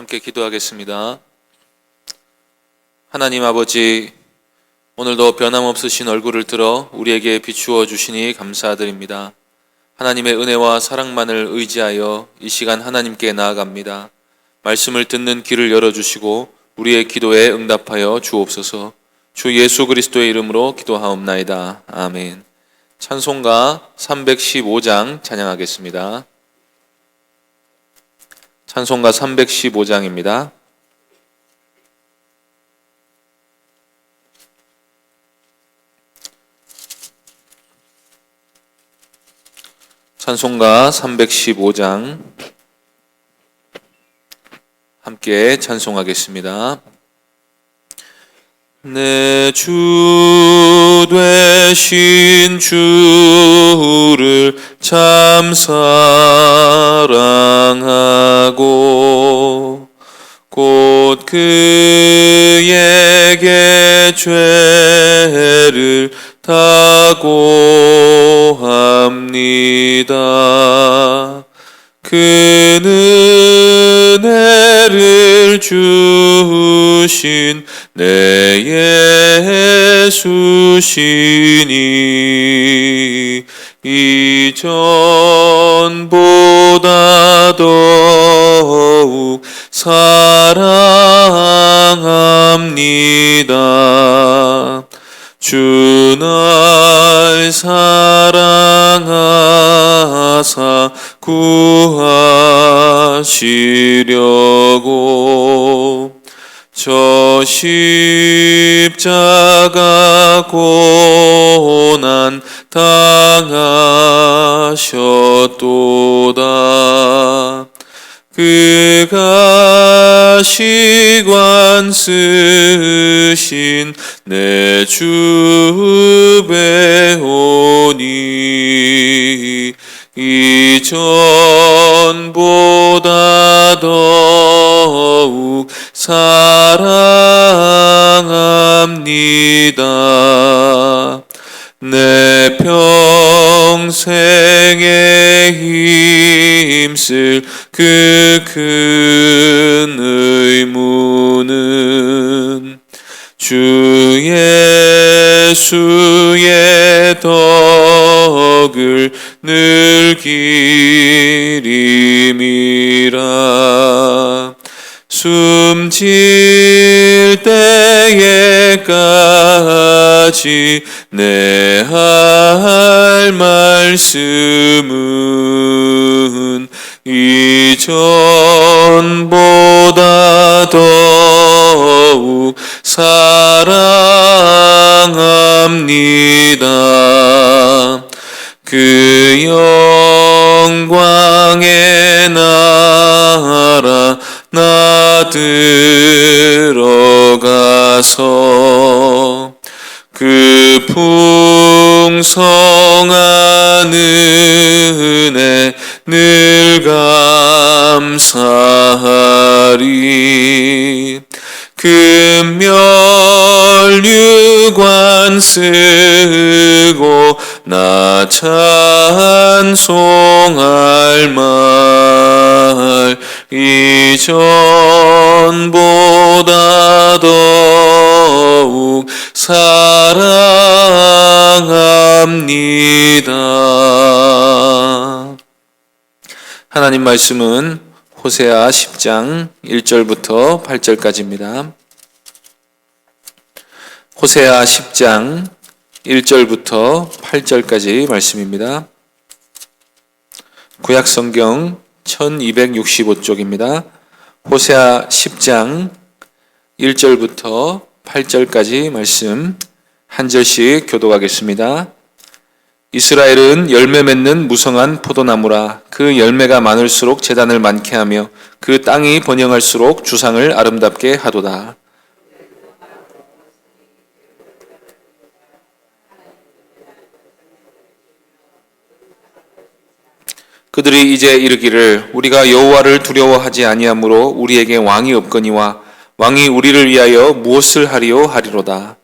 함께 기도하겠습니다. 하나님 아버지, 오늘도 변함없으신 얼굴을 들어 우리에게 비추어 주시니 감사드립니다. 하나님의 은혜와 사랑만을 의지하여 이 시간 하나님께 나아갑니다. 말씀을 듣는 귀를 열어주시고 우리의 기도에 응답하여 주옵소서. 주 예수 그리스도의 이름으로 기도하옵나이다. 아멘. 찬송가 315장 찬양하겠습니다. 찬송가 315장입니다. 찬송가 315장 함께 찬송하겠습니다. 내 주 되신 주를 참 사랑하고 곧 그에게 죄를 다고 합니다. 그는 은혜를 주신 내 예수시니 이전보다 더욱 사랑합니다. 주 날 사랑하사 구하시려고 저 십자가 고난 당하셨도다. 그가 시관 쓰신 내 주 배우니 이전보다 더욱 사랑합니다. 내 평생에 힘쓸 그 큰 의무는 주 예수의 덕을 늘 기림이라. 숨질 때에까지 내 할 말씀은 이전보다 더욱 사랑합니다. 그 영광의 나라 나 들어가서 그 풍성한 은혜 늘 감사하리. 금면류관 쓰고 나 찬송할 말 이전보다 더욱 사랑합니다. 하나님 말씀은 호세아 10장 1절부터 8절까지입니다. 호세아 10장 1절부터 8절까지 말씀입니다. 구약성경 1265쪽입니다. 호세아 10장 1절부터 8절까지 말씀 한 절씩 교독하겠습니다. 이스라엘은 열매 맺는 무성한 포도나무라. 그 열매가 많을수록 제단을 많게 하며 그 땅이 번영할수록 주상을 아름답게 하도다. 그들이 이제 이르기를 우리가 여호와를 두려워하지 아니하므로 우리에게 왕이 없거니와 왕이 우리를 위하여 무엇을 하리요 하리로다.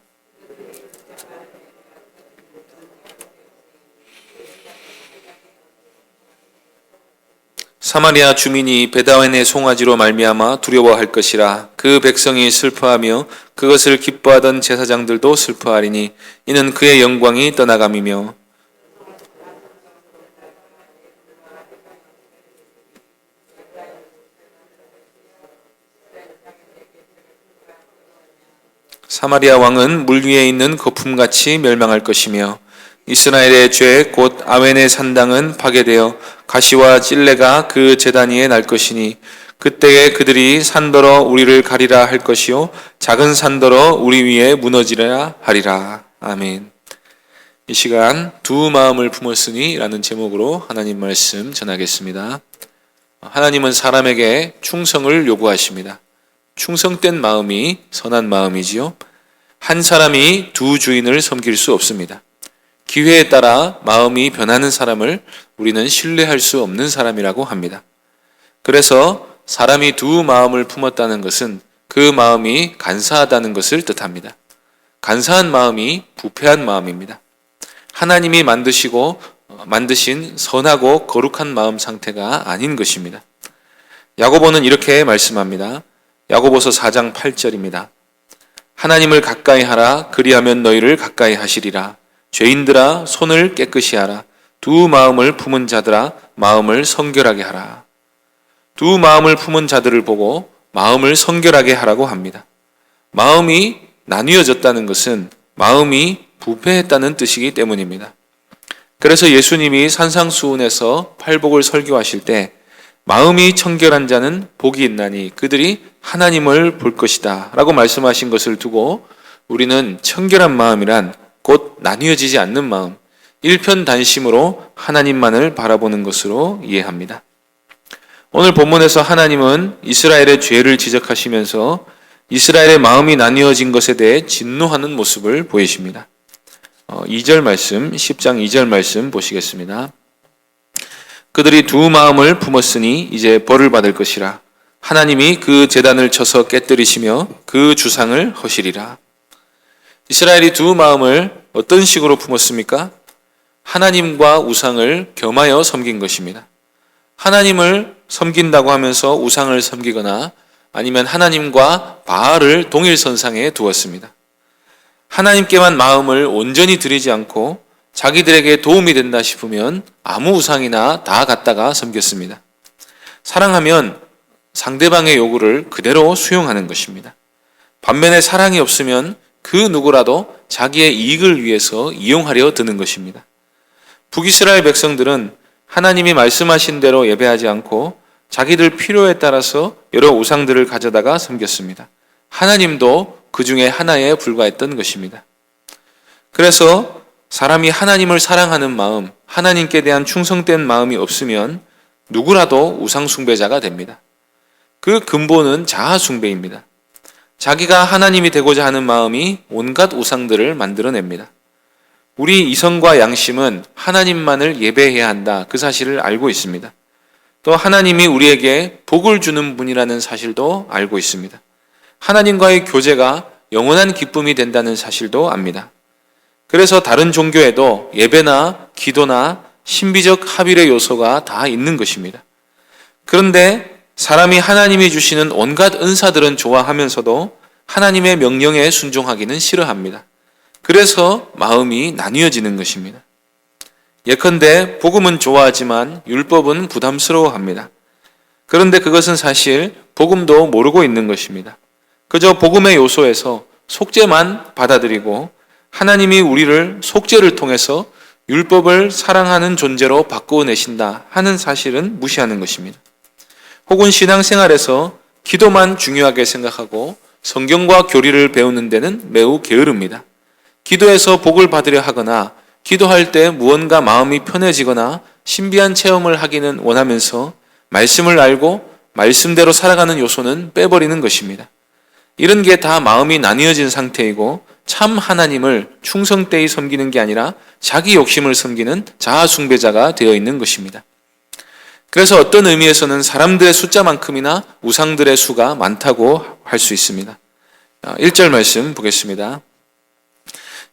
사마리아 주민이 베다웬의 송아지로 말미암아 두려워할 것이라. 그 백성이 슬퍼하며 그것을 기뻐하던 제사장들도 슬퍼하리니 이는 그의 영광이 떠나감이며 사마리아 왕은 물 위에 있는 거품같이 멸망할 것이며 이스라엘의 죄 곧 아웬의 산당은 파괴되어 가시와 찔레가 그 제단 위에 날 것이니 그때에 그들이 산더러 우리를 가리라 할 것이요 작은 산더러 우리 위에 무너지려 하리라. 아멘. 이 시간 두 마음을 품었으니 라는 제목으로 하나님 말씀 전하겠습니다. 하나님은 사람에게 충성을 요구하십니다. 충성된 마음이 선한 마음이지요. 한 사람이 두 주인을 섬길 수 없습니다. 기회에 따라 마음이 변하는 사람을 우리는 신뢰할 수 없는 사람이라고 합니다. 그래서 사람이 두 마음을 품었다는 것은 그 마음이 간사하다는 것을 뜻합니다. 간사한 마음이 부패한 마음입니다. 하나님이 만드신 선하고 거룩한 마음 상태가 아닌 것입니다. 야고보는 이렇게 말씀합니다. 야고보서 4장 8절입니다. 하나님을 가까이 하라. 그리하면 너희를 가까이 하시리라. 죄인들아 손을 깨끗이 하라. 두 마음을 품은 자들아 마음을 성결하게 하라. 두 마음을 품은 자들을 보고 마음을 성결하게 하라고 합니다. 마음이 나뉘어졌다는 것은 마음이 부패했다는 뜻이기 때문입니다. 그래서 예수님이 산상수훈에서 팔복을 설교하실 때 마음이 청결한 자는 복이 있나니 그들이 하나님을 볼 것이다 라고 말씀하신 것을 두고 우리는 청결한 마음이란 곧 나뉘어지지 않는 마음, 일편단심으로 하나님만을 바라보는 것으로 이해합니다. 오늘 본문에서 하나님은 이스라엘의 죄를 지적하시면서 이스라엘의 마음이 나뉘어진 것에 대해 진노하는 모습을 보이십니다. 2절 말씀, 10장 2절 말씀 보시겠습니다. 그들이 두 마음을 품었으니 이제 벌을 받을 것이라. 하나님이 그 제단을 쳐서 깨뜨리시며 그 주상을 허시리라. 이스라엘이 두 마음을 어떤 식으로 품었습니까? 하나님과 우상을 겸하여 섬긴 것입니다. 하나님을 섬긴다고 하면서 우상을 섬기거나 아니면 하나님과 바알을 동일선상에 두었습니다. 하나님께만 마음을 온전히 드리지 않고 자기들에게 도움이 된다 싶으면 아무 우상이나 다 갖다가 섬겼습니다. 사랑하면 상대방의 요구를 그대로 수용하는 것입니다. 반면에 사랑이 없으면 그 누구라도 자기의 이익을 위해서 이용하려 드는 것입니다. 북이스라엘 백성들은 하나님이 말씀하신 대로 예배하지 않고 자기들 필요에 따라서 여러 우상들을 가져다가 섬겼습니다. 하나님도 그 중에 하나에 불과했던 것입니다. 그래서 사람이 하나님을 사랑하는 마음, 하나님께 대한 충성된 마음이 없으면 누구라도 우상숭배자가 됩니다. 그 근본은 자아숭배입니다. 자기가 하나님이 되고자 하는 마음이 온갖 우상들을 만들어냅니다. 우리 이성과 양심은 하나님만을 예배해야 한다. 그 사실을 알고 있습니다. 또 하나님이 우리에게 복을 주는 분이라는 사실도 알고 있습니다. 하나님과의 교제가 영원한 기쁨이 된다는 사실도 압니다. 그래서 다른 종교에도 예배나 기도나 신비적 합일의 요소가 다 있는 것입니다. 그런데 사람이 하나님이 주시는 온갖 은사들은 좋아하면서도 하나님의 명령에 순종하기는 싫어합니다. 그래서 마음이 나뉘어지는 것입니다. 예컨대 복음은 좋아하지만 율법은 부담스러워합니다. 그런데 그것은 사실 복음도 모르고 있는 것입니다. 그저 복음의 요소에서 속죄만 받아들이고 하나님이 우리를 속죄를 통해서 율법을 사랑하는 존재로 바꾸어내신다 하는 사실은 무시하는 것입니다. 혹은 신앙생활에서 기도만 중요하게 생각하고 성경과 교리를 배우는 데는 매우 게으릅니다. 기도에서 복을 받으려 하거나 기도할 때 무언가 마음이 편해지거나 신비한 체험을 하기는 원하면서 말씀을 알고 말씀대로 살아가는 요소는 빼버리는 것입니다. 이런 게 다 마음이 나뉘어진 상태이고 참 하나님을 충성되이 섬기는 게 아니라 자기 욕심을 섬기는 자아숭배자가 되어 있는 것입니다. 그래서 어떤 의미에서는 사람들의 숫자만큼이나 우상들의 수가 많다고 할 수 있습니다. 1절 말씀 보겠습니다.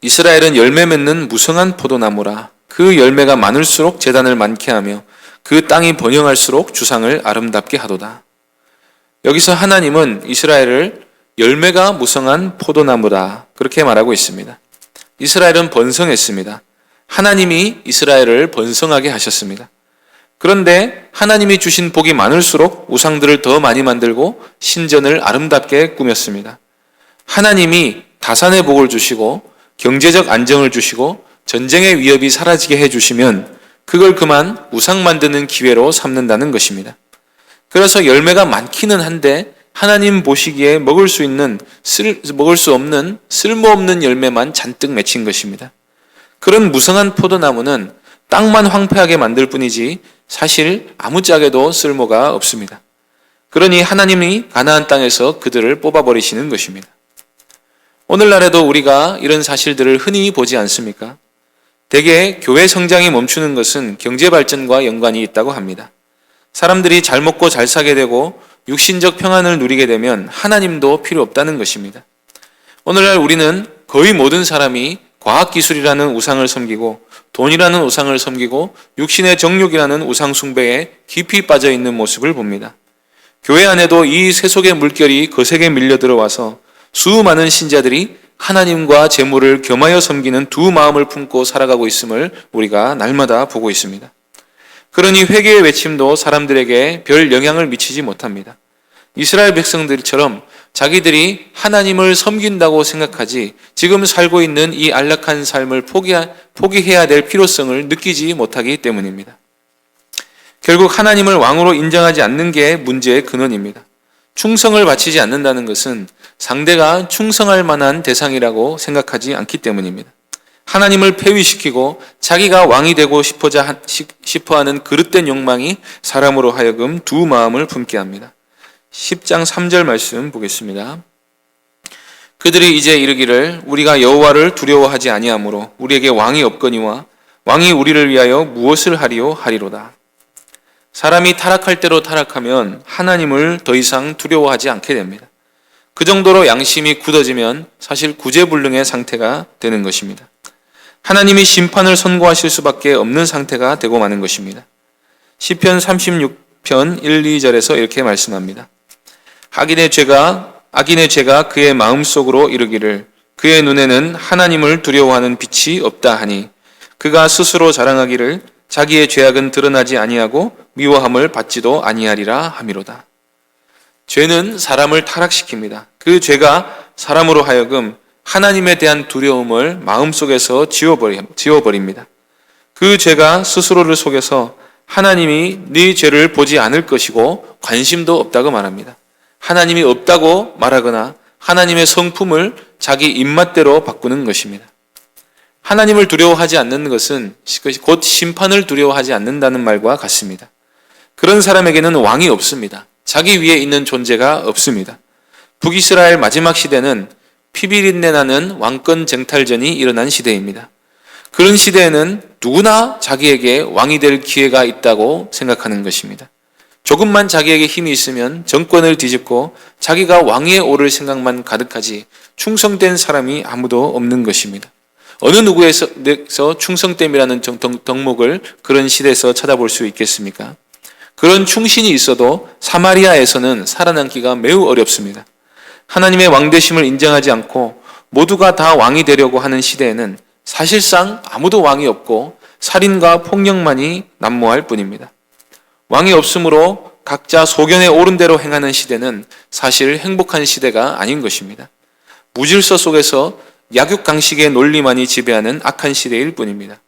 이스라엘은 열매 맺는 무성한 포도나무라. 그 열매가 많을수록 제단을 많게 하며 그 땅이 번영할수록 주상을 아름답게 하도다. 여기서 하나님은 이스라엘을 열매가 무성한 포도나무다, 그렇게 말하고 있습니다. 이스라엘은 번성했습니다. 하나님이 이스라엘을 번성하게 하셨습니다. 그런데 하나님이 주신 복이 많을수록 우상들을 더 많이 만들고 신전을 아름답게 꾸몄습니다. 하나님이 다산의 복을 주시고 경제적 안정을 주시고 전쟁의 위협이 사라지게 해주시면 그걸 그만 우상 만드는 기회로 삼는다는 것입니다. 그래서 열매가 많기는 한데 하나님 보시기에 먹을 수 없는 쓸모없는 열매만 잔뜩 맺힌 것입니다. 그런 무성한 포도나무는 땅만 황폐하게 만들 뿐이지 사실 아무짝에도 쓸모가 없습니다. 그러니 하나님이 가나안 땅에서 그들을 뽑아버리시는 것입니다. 오늘날에도 우리가 이런 사실들을 흔히 보지 않습니까? 대개 교회 성장이 멈추는 것은 경제 발전과 연관이 있다고 합니다. 사람들이 잘 먹고 잘 사게 되고 육신적 평안을 누리게 되면 하나님도 필요 없다는 것입니다. 오늘날 우리는 거의 모든 사람이 과학기술이라는 우상을 섬기고 돈이라는 우상을 섬기고 육신의 정욕이라는 우상 숭배에 깊이 빠져 있는 모습을 봅니다. 교회 안에도 이 세속의 물결이 거세게 밀려 들어와서 수많은 신자들이 하나님과 재물을 겸하여 섬기는 두 마음을 품고 살아가고 있음을 우리가 날마다 보고 있습니다. 그러니 회개의 외침도 사람들에게 별 영향을 미치지 못합니다. 이스라엘 백성들처럼 자기들이 하나님을 섬긴다고 생각하지 지금 살고 있는 이 안락한 삶을 포기해야 될 필요성을 느끼지 못하기 때문입니다. 결국 하나님을 왕으로 인정하지 않는 게 문제의 근원입니다. 충성을 바치지 않는다는 것은 상대가 충성할 만한 대상이라고 생각하지 않기 때문입니다. 하나님을 폐위시키고 자기가 왕이 되고 싶어하는 그릇된 욕망이 사람으로 하여금 두 마음을 품게 합니다. 10장 3절 말씀 보겠습니다. 그들이 이제 이르기를 우리가 여호와를 두려워하지 아니하므로 우리에게 왕이 없거니와 왕이 우리를 위하여 무엇을 하리요 하리로다. 사람이 타락할 대로 타락하면 하나님을 더 이상 두려워하지 않게 됩니다. 그 정도로 양심이 굳어지면 사실 구제불능의 상태가 되는 것입니다. 하나님이 심판을 선고하실 수밖에 없는 상태가 되고 마는 것입니다. 시편 36편 1, 2절에서 이렇게 말씀합니다. 악인의 죄가 그의 마음속으로 이르기를 그의 눈에는 하나님을 두려워하는 빛이 없다 하니 그가 스스로 자랑하기를 자기의 죄악은 드러나지 아니하고 미워함을 받지도 아니하리라 함이로다. 죄는 사람을 타락시킵니다. 그 죄가 사람으로 하여금 하나님에 대한 두려움을 마음속에서 지워버립니다. 그 죄가 스스로를 속여서 하나님이 네 죄를 보지 않을 것이고 관심도 없다고 말합니다. 하나님이 없다고 말하거나 하나님의 성품을 자기 입맛대로 바꾸는 것입니다. 하나님을 두려워하지 않는 것은 곧 심판을 두려워하지 않는다는 말과 같습니다. 그런 사람에게는 왕이 없습니다. 자기 위에 있는 존재가 없습니다. 북이스라엘 마지막 시대는 피비린내 나는 왕권 쟁탈전이 일어난 시대입니다. 그런 시대에는 누구나 자기에게 왕이 될 기회가 있다고 생각하는 것입니다. 조금만 자기에게 힘이 있으면 정권을 뒤집고 자기가 왕위에 오를 생각만 가득하지 충성된 사람이 아무도 없는 것입니다. 어느 누구에서 충성됨이라는 덕목을 그런 시대에서 찾아볼 수 있겠습니까? 그런 충신이 있어도 사마리아에서는 살아남기가 매우 어렵습니다. 하나님의 왕되심을 인정하지 않고 모두가 다 왕이 되려고 하는 시대에는 사실상 아무도 왕이 없고 살인과 폭력만이 난무할 뿐입니다. 왕이 없으므로 각자 소견에 오른 대로 행하는 시대는 사실 행복한 시대가 아닌 것입니다. 무질서 속에서 약육강식의 논리만이 지배하는 악한 시대일 뿐입니다.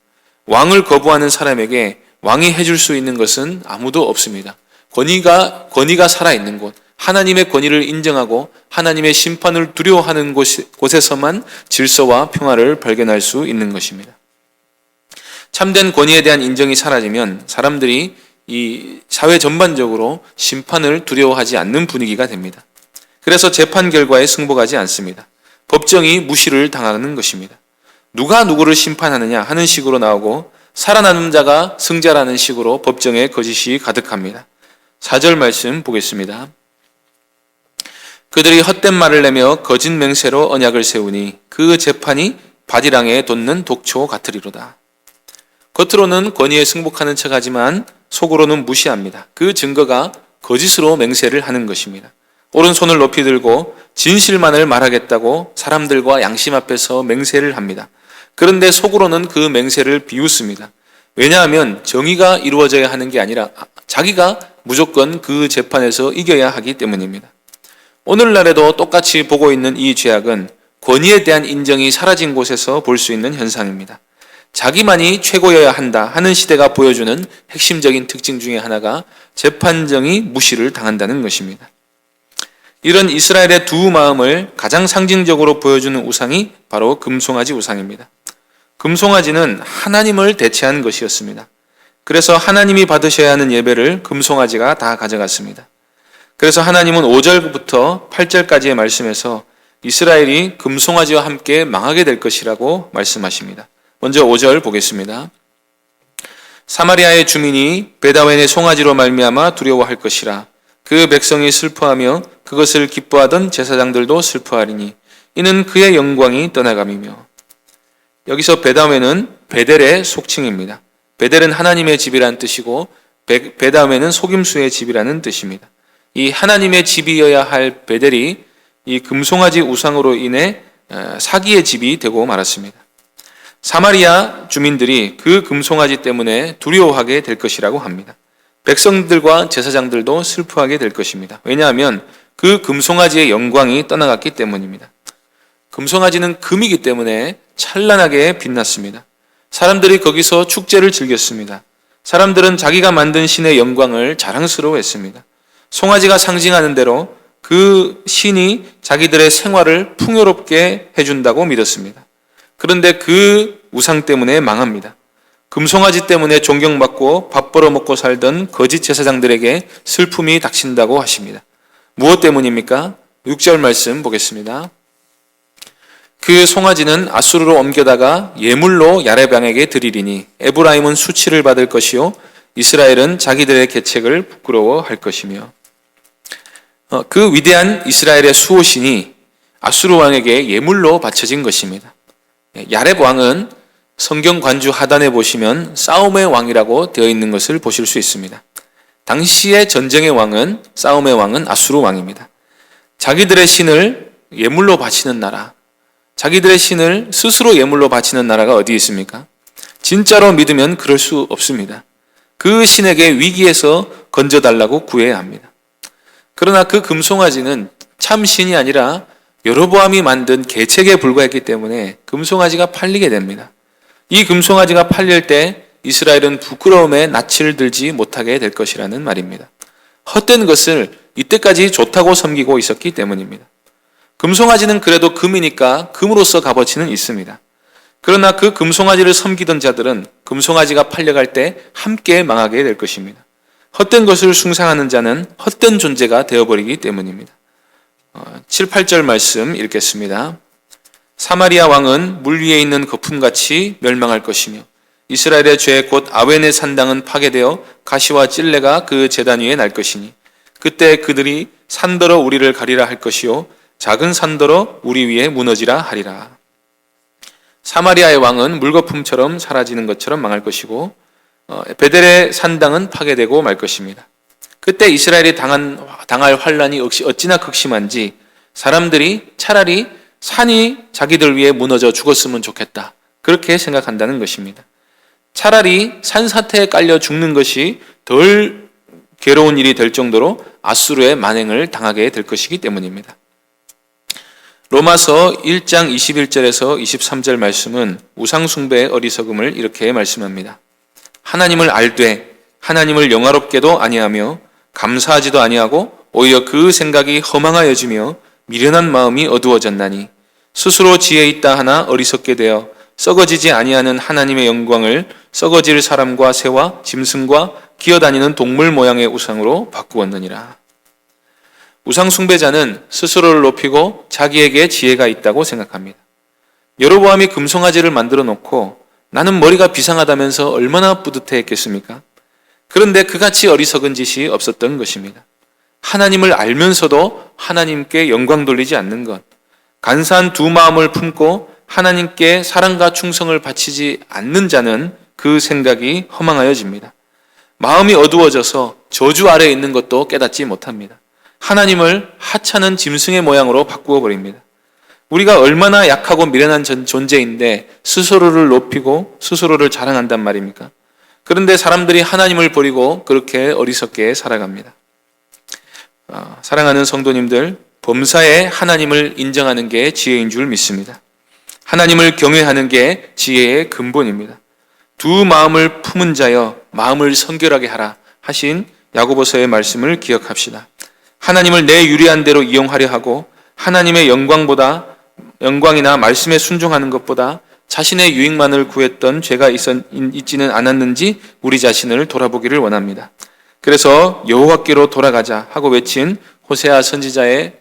왕을 거부하는 사람에게 왕이 해줄 수 있는 것은 아무도 없습니다. 권위가 살아있는 곳, 하나님의 권위를 인정하고 하나님의 심판을 두려워하는 곳에서만 질서와 평화를 발견할 수 있는 것입니다. 참된 권위에 대한 인정이 사라지면 사람들이 이 사회 전반적으로 심판을 두려워하지 않는 분위기가 됩니다. 그래서 재판 결과에 승복하지 않습니다. 법정이 무시를 당하는 것입니다. 누가 누구를 심판하느냐 하는 식으로 나오고 살아남은 자가 승자라는 식으로 법정에 거짓이 가득합니다. 4절 말씀 보겠습니다. 그들이 헛된 말을 내며 거짓 맹세로 언약을 세우니 그 재판이 바디랑에 돋는 독초 같으리로다. 겉으로는 권위에 승복하는 척하지만 속으로는 무시합니다. 그 증거가 거짓으로 맹세를 하는 것입니다. 오른손을 높이 들고 진실만을 말하겠다고 사람들과 양심 앞에서 맹세를 합니다. 그런데 속으로는 그 맹세를 비웃습니다. 왜냐하면 정의가 이루어져야 하는 게 아니라 자기가 무조건 그 재판에서 이겨야 하기 때문입니다. 오늘날에도 똑같이 보고 있는 이 죄악은 권위에 대한 인정이 사라진 곳에서 볼 수 있는 현상입니다. 자기만이 최고여야 한다 하는 시대가 보여주는 핵심적인 특징 중에 하나가 재판정이 무시를 당한다는 것입니다. 이런 이스라엘의 두 마음을 가장 상징적으로 보여주는 우상이 바로 금송아지 우상입니다. 금송아지는 하나님을 대체한 것이었습니다. 그래서 하나님이 받으셔야 하는 예배를 금송아지가 다 가져갔습니다. 그래서 하나님은 5절부터 8절까지의 말씀에서 이스라엘이 금송아지와 함께 망하게 될 것이라고 말씀하십니다. 먼저 5절 보겠습니다. 사마리아의 주민이 베다웬의 송아지로 말미암아 두려워할 것이라. 그 백성이 슬퍼하며 그것을 기뻐하던 제사장들도 슬퍼하리니 이는 그의 영광이 떠나감이며. 여기서 베다웬은 베델의 속칭입니다. 베델은 하나님의 집이라는 뜻이고 베다웬은 속임수의 집이라는 뜻입니다. 이 하나님의 집이어야 할 베델이 이 금송아지 우상으로 인해 사기의 집이 되고 말았습니다. 사마리아 주민들이 그 금송아지 때문에 두려워하게 될 것이라고 합니다. 백성들과 제사장들도 슬퍼하게 될 것입니다. 왜냐하면 그 금송아지의 영광이 떠나갔기 때문입니다. 금송아지는 금이기 때문에 찬란하게 빛났습니다. 사람들이 거기서 축제를 즐겼습니다. 사람들은 자기가 만든 신의 영광을 자랑스러워했습니다. 송아지가 상징하는 대로 그 신이 자기들의 생활을 풍요롭게 해준다고 믿었습니다. 그런데 그 우상 때문에 망합니다. 금송아지 때문에 존경받고 밥 벌어먹고 살던 거짓 제사장들에게 슬픔이 닥친다고 하십니다. 무엇 때문입니까? 6절 말씀 보겠습니다. 그 송아지는 아수르로 옮겨다가 예물로 야레방에게 드리리니 에브라임은 수치를 받을 것이요 이스라엘은 자기들의 계책을 부끄러워할 것이며. 그 위대한 이스라엘의 수호신이 아수르 왕에게 예물로 바쳐진 것입니다. 야렙 왕은 성경 관주 하단에 보시면 싸움의 왕이라고 되어 있는 것을 보실 수 있습니다. 당시의 전쟁의 왕은, 싸움의 왕은 아수르 왕입니다. 자기들의 신을 예물로 바치는 나라, 자기들의 신을 스스로 예물로 바치는 나라가 어디 있습니까? 진짜로 믿으면 그럴 수 없습니다. 그 신에게 위기에서 건져달라고 구해야 합니다. 그러나 그 금송아지는 참 신이 아니라 여로보암이 만든 계책에 불과했기 때문에 금송아지가 팔리게 됩니다. 이 금송아지가 팔릴 때 이스라엘은 부끄러움에 낯을 들지 못하게 될 것이라는 말입니다. 헛된 것을 이때까지 좋다고 섬기고 있었기 때문입니다. 금송아지는 그래도 금이니까 금으로서 값어치는 있습니다. 그러나 그 금송아지를 섬기던 자들은 금송아지가 팔려갈 때 함께 망하게 될 것입니다. 헛된 것을 숭상하는 자는 헛된 존재가 되어버리기 때문입니다. 7, 8절 말씀 읽겠습니다. 사마리아 왕은 물 위에 있는 거품같이 멸망할 것이며 이스라엘의 죄 곧 아웬의 산당은 파괴되어 가시와 찔레가 그 제단 위에 날 것이니 그때 그들이 산더러 우리를 가리라 할 것이요 작은 산더러 우리 위에 무너지라 하리라. 사마리아의 왕은 물거품처럼 사라지는 것처럼 망할 것이고 베델의 산당은 파괴되고 말 것입니다. 그때 이스라엘이 당할 환란이 어찌나 극심한지 사람들이 차라리 산이 자기들 위해 무너져 죽었으면 좋겠다, 그렇게 생각한다는 것입니다. 차라리 산사태에 깔려 죽는 것이 덜 괴로운 일이 될 정도로 아수르의 만행을 당하게 될 것이기 때문입니다. 로마서 1장 21절에서 23절 말씀은 우상숭배의 어리석음을 이렇게 말씀합니다. 하나님을 알되 하나님을 영화롭게도 아니하며 감사하지도 아니하고 오히려 그 생각이 허망하여지며 미련한 마음이 어두워졌나니 스스로 지혜 있다 하나 어리석게 되어 썩어지지 아니하는 하나님의 영광을 썩어질 사람과 새와 짐승과 기어다니는 동물 모양의 우상으로 바꾸었느니라. 우상 숭배자는 스스로를 높이고 자기에게 지혜가 있다고 생각합니다. 여로보암이 금송아지를 만들어 놓고 나는 머리가 비상하다면서 얼마나 뿌듯해했겠습니까? 그런데 그같이 어리석은 짓이 없었던 것입니다. 하나님을 알면서도 하나님께 영광 돌리지 않는 것, 간사한 두 마음을 품고 하나님께 사랑과 충성을 바치지 않는 자는 그 생각이 허망하여집니다. 마음이 어두워져서 저주 아래에 있는 것도 깨닫지 못합니다. 하나님을 하찮은 짐승의 모양으로 바꾸어 버립니다. 우리가 얼마나 약하고 미련한 존재인데 스스로를 높이고 스스로를 자랑한단 말입니까? 그런데 사람들이 하나님을 버리고 그렇게 어리석게 살아갑니다. 사랑하는 성도님들, 범사에 하나님을 인정하는 게 지혜인 줄 믿습니다. 하나님을 경외하는 게 지혜의 근본입니다. 두 마음을 품은 자여 마음을 성결하게 하라 하신 야고보서의 말씀을 기억합시다. 하나님을 내 유리한 대로 이용하려 하고 하나님의 영광이나 말씀에 순종하는 것보다 자신의 유익만을 구했던 죄가 있지는 않았는지 우리 자신을 돌아보기를 원합니다. 그래서 여호와께로 돌아가자 하고 외친 호세아 선지자의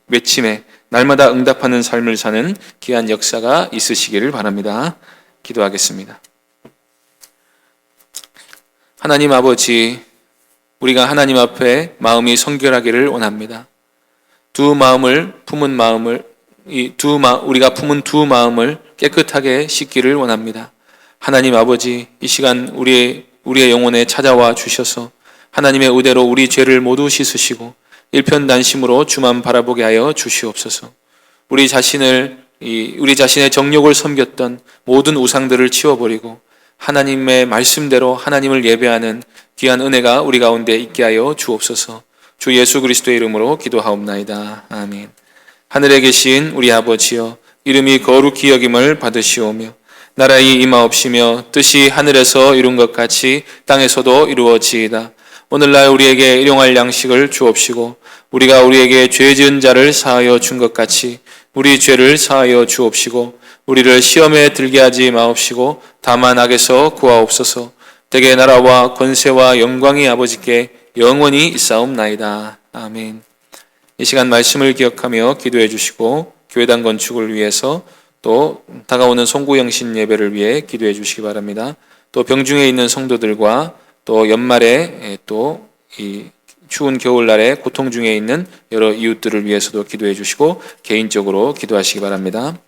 외침에 날마다 응답하는 삶을 사는 귀한 역사가 있으시기를 바랍니다. 기도하겠습니다. 하나님 아버지, 우리가 하나님 앞에 마음이 성결하기를 원합니다. 우리가 품은 두 마음을 깨끗하게 씻기를 원합니다. 하나님 아버지, 이 시간 우리의 영혼에 찾아와 주셔서 하나님의 의대로 우리 죄를 모두 씻으시고 일편단심으로 주만 바라보게 하여 주시옵소서. 우리 자신의 정욕을 섬겼던 모든 우상들을 치워버리고 하나님의 말씀대로 하나님을 예배하는 귀한 은혜가 우리 가운데 있게 하여 주옵소서. 주 예수 그리스도의 이름으로 기도하옵나이다. 아멘. 하늘에 계신 우리 아버지여, 이름이 거룩히 여김을 받으시오며 나라의 임하옵시며 뜻이 하늘에서 이룬 것 같이 땅에서도 이루어지이다. 오늘날 우리에게 일용할 양식을 주옵시고 우리가 우리에게 죄 지은 자를 사하여 준 것 같이 우리 죄를 사하여 주옵시고 우리를 시험에 들게 하지 마옵시고 다만 악에서 구하옵소서. 대개 나라와 권세와 영광이 아버지께 영원히 있사옵나이다. 아멘. 이 시간 말씀을 기억하며 기도해 주시고 교회당 건축을 위해서 또 다가오는 송구영신 예배를 위해 기도해 주시기 바랍니다. 또 병중에 있는 성도들과 또 연말에 또 이 추운 겨울날에 고통 중에 있는 여러 이웃들을 위해서도 기도해 주시고 개인적으로 기도하시기 바랍니다.